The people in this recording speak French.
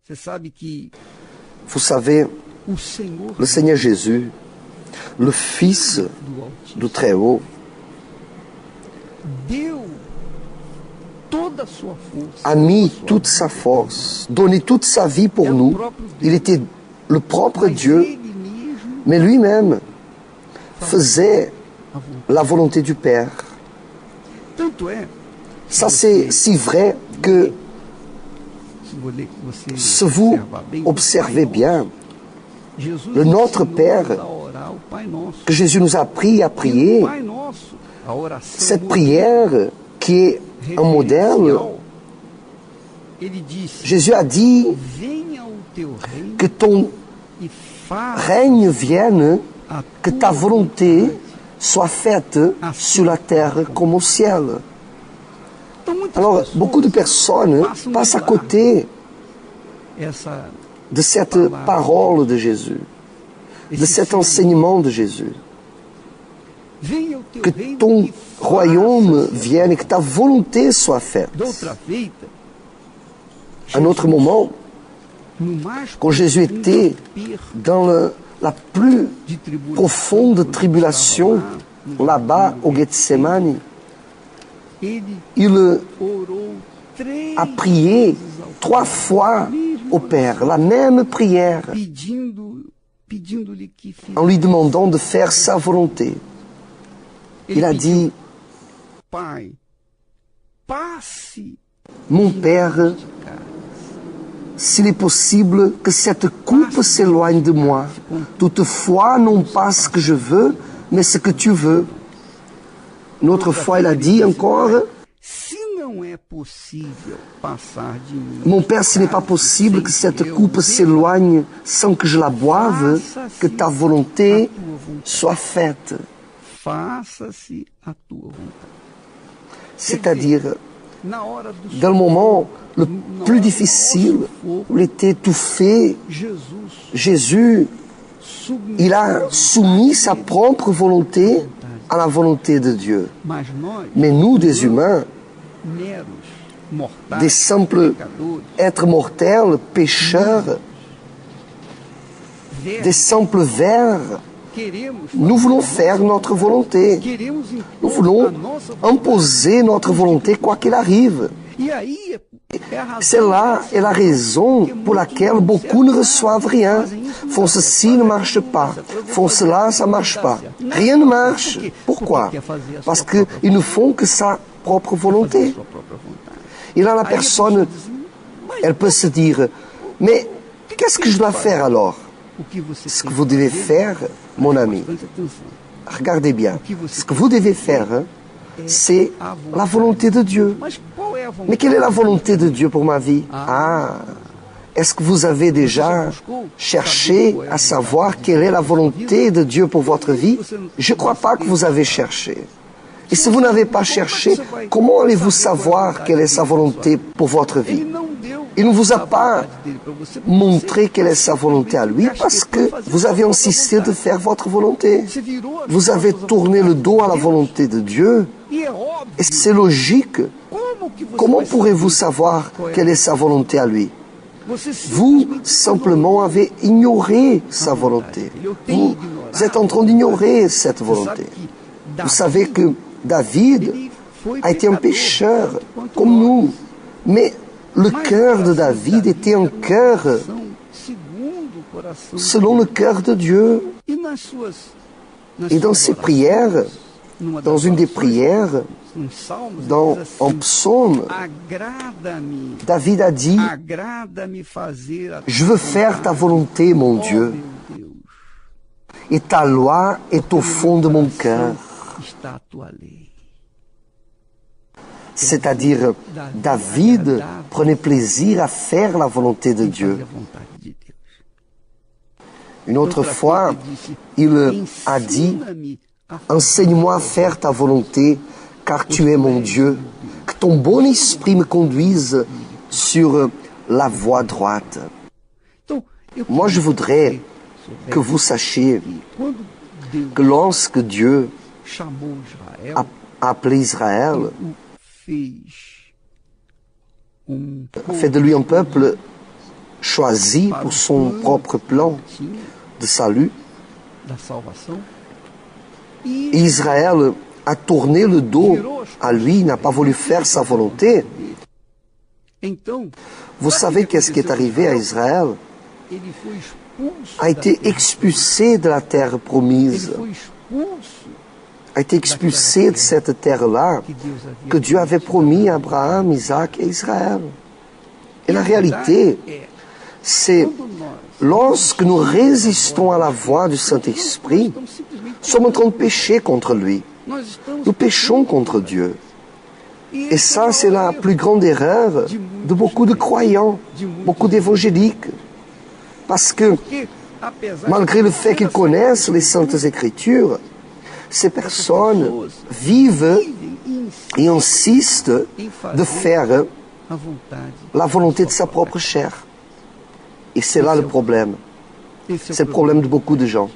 Vous savez, le Seigneur Jésus, le Fils du Très-Haut, a mis toute sa force, donné toute sa vie pour nous. Il était le propre Dieu, mais lui-même faisait la volonté du Père. Ça, c'est si vrai que, si vous observez bien, le Notre Père que Jésus nous a appris à prier, cette prière qui est un modèle, Jésus a dit que ton règne vienne, que ta volonté soit faite sur la terre comme au ciel. Alors, beaucoup de personnes passent à côté de cette parole de Jésus, de cet enseignement de Jésus. Que ton royaume vienne et que ta volonté soit faite. À un autre moment, quand Jésus était dans la plus profonde tribulation, là-bas au Gethsemane, il a prié 3 fois au Père, la même prière, en lui demandant de faire sa volonté. Il a dit, mon Père, s'il est possible que cette coupe s'éloigne de moi, toutefois non pas ce que je veux, mais ce que tu veux. Une autre fois, il a dit encore, mon Père, s'il n'est pas possible que cette coupe s'éloigne sans que je la boive, que ta volonté soit faite. C'est-à-dire, dans le moment le plus difficile, où il était étouffé, Jésus, il a soumis sa propre volonté à la volonté de Dieu. Mais nous, des humains, des simples êtres mortels, pécheurs, des simples vers, nous voulons faire notre volonté. Nous voulons imposer notre volonté quoi qu'il arrive. C'est là est la raison pour laquelle beaucoup ne reçoivent rien. Font ceci, ne marche pas. Font cela, ça ne marche pas. Rien ne marche. Pourquoi? Parce qu'ils ne font que sa propre volonté. Et là, la personne, elle peut se dire, mais qu'est-ce que je dois faire alors? Ce que vous devez faire, mon ami, regardez bien, ce que vous devez faire, c'est la volonté de Dieu. Mais quelle est la volonté de Dieu pour ma vie? Est-ce que vous avez déjà cherché à savoir quelle est la volonté de Dieu pour votre vie? Je ne crois pas que vous avez cherché. Et si vous n'avez pas cherché, comment allez-vous savoir quelle est sa volonté pour votre vie? Il ne vous a pas montré quelle est sa volonté à lui parce que vous avez insisté de faire votre volonté. Vous avez tourné le dos à la volonté de Dieu. Et c'est logique. Comment pourrez-vous savoir quelle est sa volonté à lui? Vous, simplement, avez ignoré sa volonté. Vous êtes en train d'ignorer cette volonté. Vous savez que David a été un pécheur comme nous. Mais le cœur de David était un cœur selon le cœur de Dieu. Et dans ses prières, dans une des prières, dans un psaume, David a dit, je veux faire ta volonté, mon Dieu, et ta loi est au fond de mon cœur. C'est-à-dire, David prenait plaisir à faire la volonté de Dieu. Une autre fois, il a dit, enseigne-moi à faire ta volonté, car tu es mon Dieu. Que ton bon esprit me conduise sur la voie droite. Moi, je voudrais que vous sachiez que lorsque Dieu a appelé Israël, fait de lui un peuple choisi pour son propre plan de salut. Israël a tourné le dos à lui, n'a pas voulu faire sa volonté. Vous savez qu'est-ce qui est arrivé à Israël? A été expulsé de la terre promise, a été expulsé de cette terre-là que Dieu avait promis à Abraham, Isaac et Israël. Et la réalité, c'est lorsque nous résistons à la voix du Saint-Esprit, nous sommes en train de pécher contre lui. Nous péchons contre Dieu. Et ça, c'est la plus grande erreur de beaucoup de croyants, beaucoup d'évangéliques. Parce que, malgré le fait qu'ils connaissent les Saintes Écritures, ces personnes vivent et insistent de faire la volonté de sa propre chair. Et c'est là le problème. C'est le problème de beaucoup de gens.